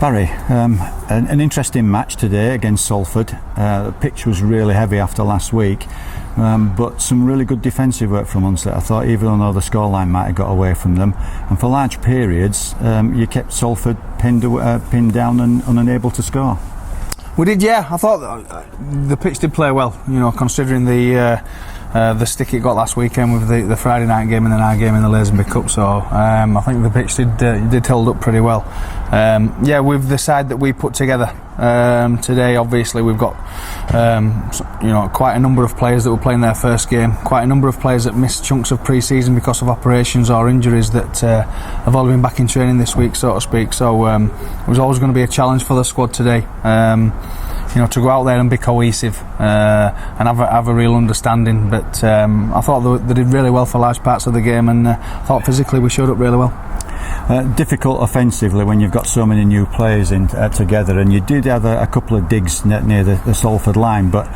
Barry, an interesting match today against Salford. The pitch was really heavy after last week, but some really good defensive work from Unset. I thought, even though the scoreline might have got away from them, and for large periods you kept Salford pinned down and unable to score. We did, yeah. I thought the pitch did play well, considering the stick it got last weekend with the Friday night game and the night game in the Lazenby Cup. So I think the pitch did hold up pretty well. With the side that we put together today, obviously we've got quite a number of players that were playing their first game, quite a number of players that missed chunks of pre-season because of operations or injuries that have all been back in training this week, so to speak. So it was always going to be a challenge for the squad today. To go out there and be cohesive and have a real understanding. But I thought they did really well for large parts of the game, and I thought physically we showed up really well. Difficult offensively when you've got so many new players in together, and you did have a couple of digs near the Salford line, but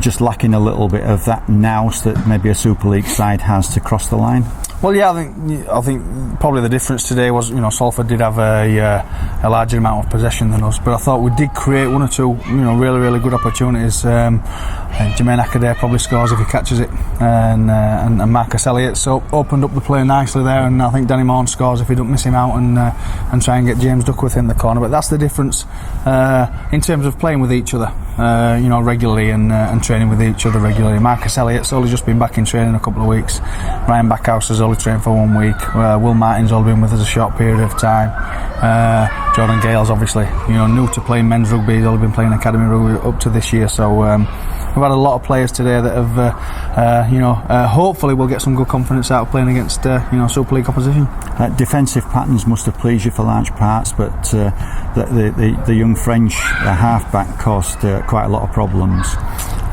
just lacking a little bit of that nous that maybe a Super League side has to cross the line. Well, yeah, I think probably the difference today was, Salford did have a larger amount of possession than us, but I thought we did create one or two, really, really good opportunities. Jermaine Acadere probably scores if he catches it, and Marcus Elliott opened up the play nicely there, and I think Danny Morn scores if he don't miss him out and try and get James Duckworth in the corner. But that's the difference in terms of playing with each other, regularly and training with each other regularly. Marcus Elliott's only just been back in training a couple of weeks. Ryan Backhouse has only trained for 1 week. Will Martin's only been with us a short period of time. Jordan Gale's obviously new to playing men's rugby. He's only been playing academy rugby up to this year. So we've had a lot of players today that have hopefully will get some good confidence out of playing against Super League opposition. Defensive patterns must have pleased you for large parts, but the young French halfback caused quite a lot of problems.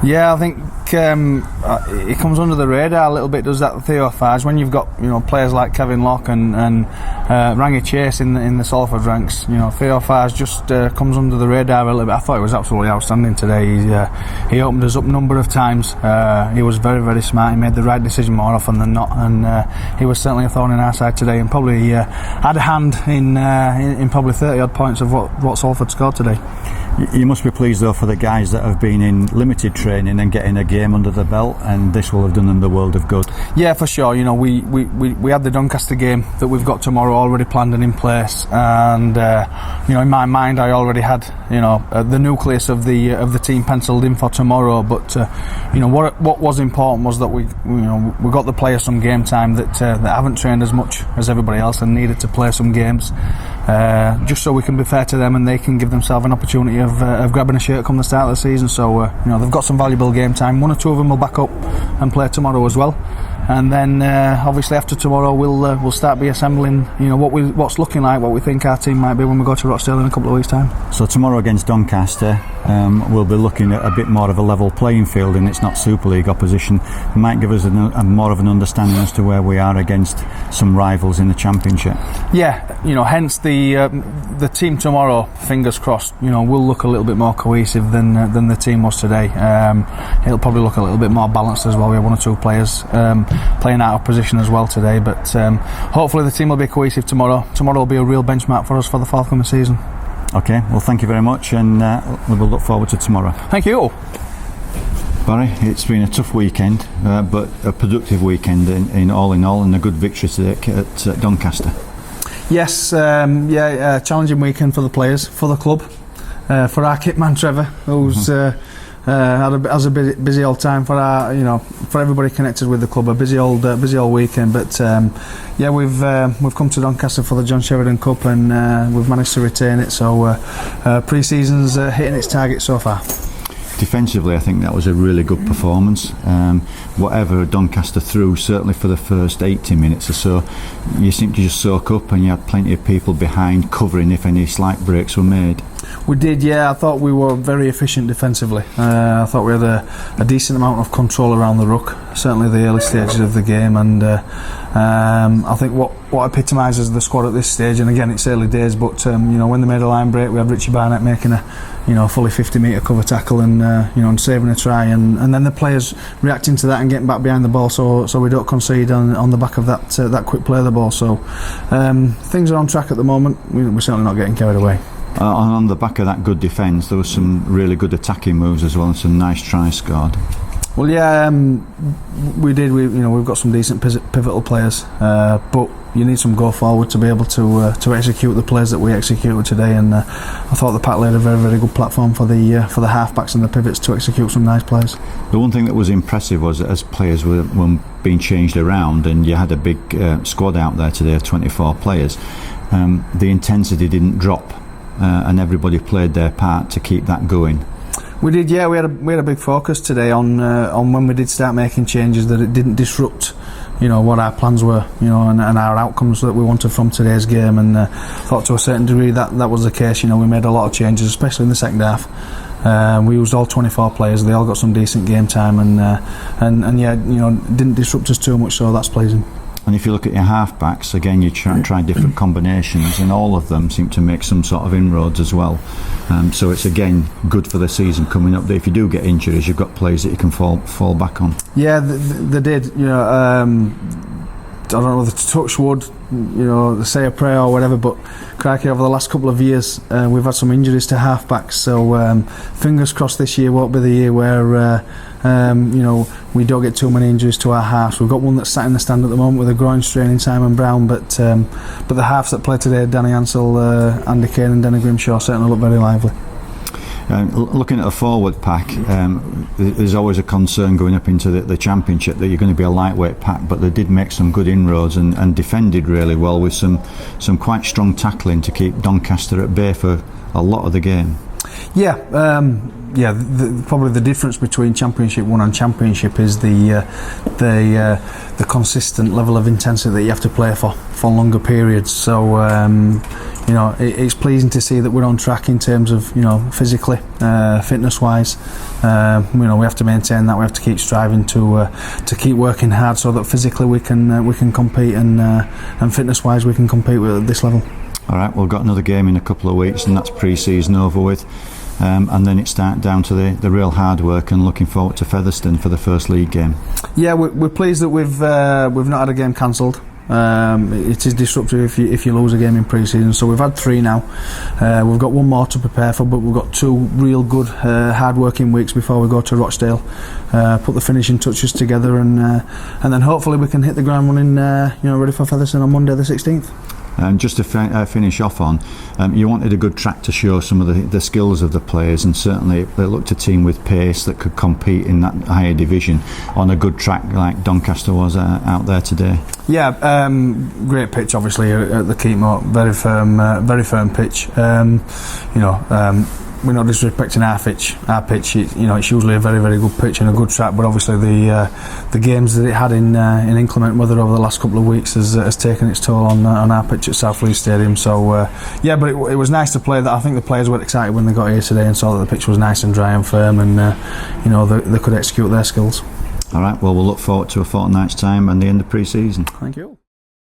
Yeah, I think it comes under the radar a little bit, does that, Theo Farge, when you've got players like Kevin Locke and Rangi Chase in the Salford ranks. Theo Farge just comes under the radar a little bit. I thought he was absolutely outstanding today. He opened us up a number of times. He was very, very smart. He made the right decision more often than not, and he was certainly a thorn in our side today, and probably had a hand in probably 30 odd points of what Salford scored today. You must be pleased though for the guys that have been in limited training and getting a game under the belt, and this will have done them the world of good. Yeah, for sure. We had the Doncaster game that we've got tomorrow already planned and in place, and in my mind I already had the nucleus of the team penciled in for tomorrow. But what was important was that we got the players some game time that haven't trained as much as everybody else and needed to play some games, just so we can be fair to them and they can give themselves an opportunity of grabbing a shirt come the start of the season. So they've got some valuable game time. One or two of them will back up and play tomorrow as well, and then obviously after tomorrow we'll start be assembling what's looking like, what we think our team might be when we go to Rochdale in a couple of weeks' time. So tomorrow against Doncaster, we'll be looking at a bit more of a level playing field, and it's not Super League opposition. It might give us more of an understanding as to where we are against some rivals in the Championship. Yeah, hence the team tomorrow, fingers crossed, will look a little bit more cohesive than the team was today. It'll probably look a little bit more balanced as well. We have one or two players playing out of position as well today, but hopefully the team will be cohesive tomorrow. Tomorrow will be a real benchmark for us for the forthcoming season. Okay, well, thank you very much, and we will look forward to tomorrow. Thank you. Barry, it's been a tough weekend, but a productive weekend in all, and a good victory today at Doncaster. Yes, challenging weekend for the players, for the club, for our kit man Trevor, who's has a busy old time for our, for everybody connected with the club. A busy old weekend, but we've come to Doncaster for the John Sheridan Cup, and we've managed to retain it. So pre-season's hitting its target so far. Defensively, I think that was a really good performance. Whatever Doncaster threw, certainly for the first 80 minutes or so, you seemed to just soak up, and you had plenty of people behind covering if any slight breaks were made. We did, yeah. I thought we were very efficient defensively. I thought we had a decent amount of control around the ruck, certainly the early stages of the game, and I think what epitomises the squad at this stage, and again it's early days, but when they made a line break, we had Richie Barnett making a fully 50 metre cover tackle and saving a try, and then the players reacting to that and getting back behind the ball, so we don't concede on the back of that quick play of the ball. So things are on track at the moment. We're certainly not getting carried away. On the back of that good defence, there was some really good attacking moves as well, and some nice tries scored. Well, yeah, we did. We've got some decent pivotal players, but you need some go forward to be able to execute the plays that we executed today. And I thought the pack laid a very, very good platform for the halfbacks and the pivots to execute some nice plays. The one thing that was impressive was that as players were being changed around, and you had a big squad out there today of 24 players, the intensity didn't drop, and everybody played their part to keep that going. We did, yeah. We had a big focus today on when we did start making changes, that it didn't disrupt, what our plans were, and our outcomes that we wanted from today's game. And thought to a certain degree that was the case. We made a lot of changes, especially in the second half. We used all 24 players. They all got some decent game time, and yeah, didn't disrupt us too much. So that's pleasing. And if you look at your half-backs, again, you try different combinations, and all of them seem to make some sort of inroads as well. So it's, again, good for the season coming up, that if you do get injuries, you've got players that you can fall back on. Yeah, they did. I don't know whether to touch wood, say a prayer or whatever, but crikey, over the last couple of years, we've had some injuries to half-backs. So fingers crossed this year won't be the year where we don't get too many injuries to our halves. We've got one that's sat in the stand at the moment with a groin strain in Simon Brown, but the halves that play today, Danny Ansell, Andy Kane and Denny Grimshaw, certainly look very lively. Looking at the forward pack, there's always a concern going up into the Championship that you're going to be a lightweight pack, but they did make some good inroads and defended really well with some quite strong tackling to keep Doncaster at bay for a lot of the game. Yeah, probably the difference between Championship 1 and Championship is the consistent level of intensity that you have to play for longer periods. So it's pleasing to see that we're on track in terms of physically, fitness wise. We have to maintain that. We have to keep striving to keep working hard so that physically we can compete, and fitness wise we can compete at this level. All right, we've got another game in a couple of weeks, and that's pre-season over with. And then it starts down to the real hard work, and looking forward to Featherstone for the first league game. Yeah, we're pleased that we've not had a game cancelled. It is disruptive if you lose a game in pre-season, so we've had 3 now. We've got 1 more to prepare for, but we've got 2 real good hard-working weeks before we go to Rochdale, put the finishing touches together, and then hopefully we can hit the ground running, ready for Featherstone on Monday the 16th. Just to finish off on, you wanted a good track to show some of the skills of the players, and certainly they looked a team with pace that could compete in that higher division on a good track like Doncaster was out there today. Yeah, great pitch obviously at the Keepmoat, very firm pitch. We're not disrespecting our pitch. It's usually a very, very good pitch and a good track, but obviously the games that it had in inclement weather over the last couple of weeks has taken its toll on our pitch at Salford Stadium. So but it was nice to play that. I think the players were excited when they got here today and saw that the pitch was nice and dry and firm, and they could execute their skills. All right, well, we'll look forward to a fortnight's time and the end of pre-season. Thank you.